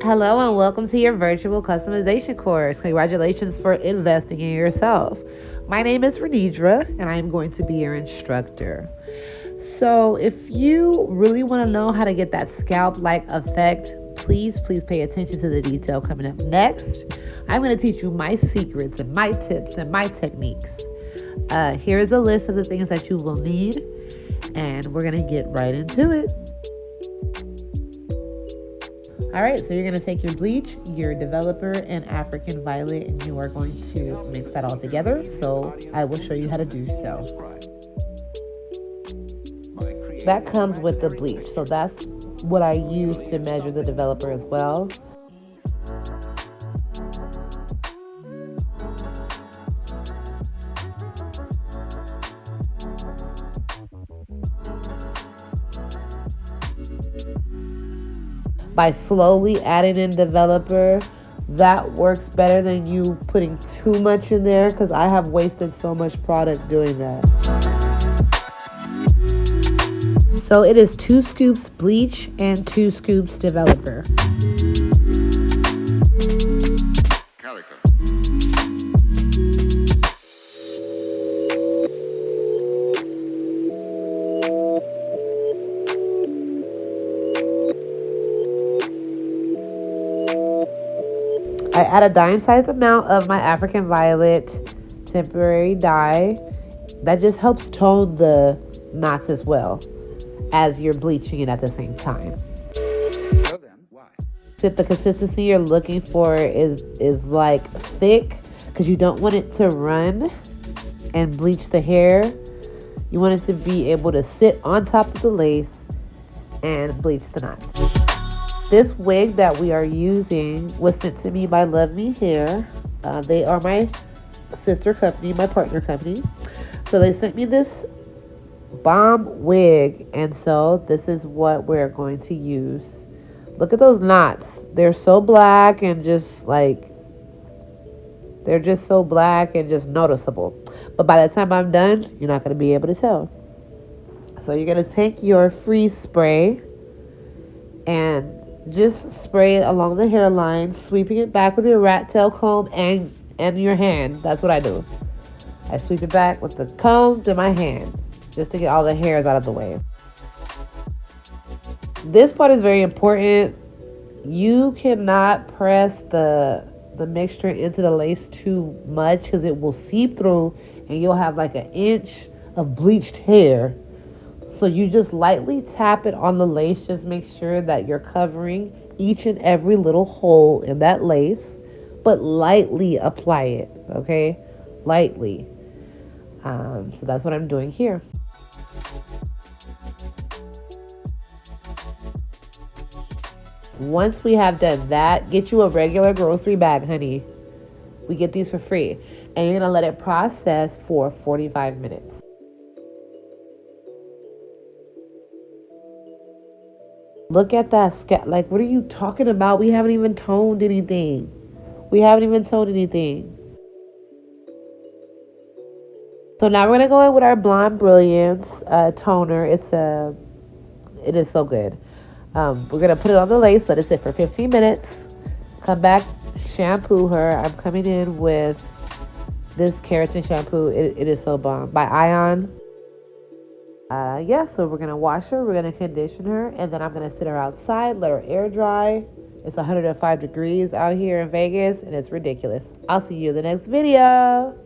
Hello and welcome to your virtual customization course. Congratulations for investing in yourself. My name is Renidra and I am going to be your instructor. So, if you really want to know how to get that scalp like effect, please pay attention to the detail coming up next. I'm going to teach you my secrets and my tips and my techniques. Here's a list of the things that you will need, and we're going to get right into it. All right, so you're going to take your bleach, your developer, and African violet, and you are going to mix that all together. So I will show you how to do so. That comes with the bleach. So that's what I use to measure the developer as well. By slowly adding in developer, that works better than you putting too much in there because I have wasted so much product doing that. So it is 2 scoops bleach and 2 scoops developer. I add a dime-sized amount of my African violet temporary dye. That just helps tone the knots as well as you're bleaching it at the same time. So then, why? If the consistency you're looking for is like thick, because you don't want it to run and bleach the hair. You want it to be able to sit on top of the lace and bleach the knots. This wig that we are using was sent to me by Love Me Hair. They are my sister company, my partner company. So they sent me this bomb wig, and so this is what we're going to use. Look at those knots. They're so black and just like, they're just so black and just noticeable. But by the time I'm done, you're not going to be able to tell. So you're going to take your freeze spray and just spray it along the hairline, sweeping it back with your rat tail comb and your hand. That's what I do. I sweep it back with the comb to my hand just to get all the hairs out of the way. This part is very important. You cannot press the mixture into the lace too much because it will seep through and you'll have like an inch of bleached hair. So you just lightly tap it on the lace. Just make sure that you're covering each and every little hole in that lace, but lightly apply it, okay? Lightly. So that's what I'm doing here. Once we have done that, get you a regular grocery bag, honey. We get these for free. And you're going to let it process for 45 minutes. Look at that scalp. Like, what are you talking about? We haven't even toned anything. So now we're going to go in with our Blonde Brilliance toner. It is so good. We're going to put it on the lace, let it sit for 15 minutes. Come back, shampoo her. I'm coming in with this keratin shampoo. It is so bomb. By Ion. So we're going to wash her. We're going to condition her. And then I'm going to sit her outside, let her air dry. It's 105 degrees out here in Vegas, and it's ridiculous. I'll see you in the next video.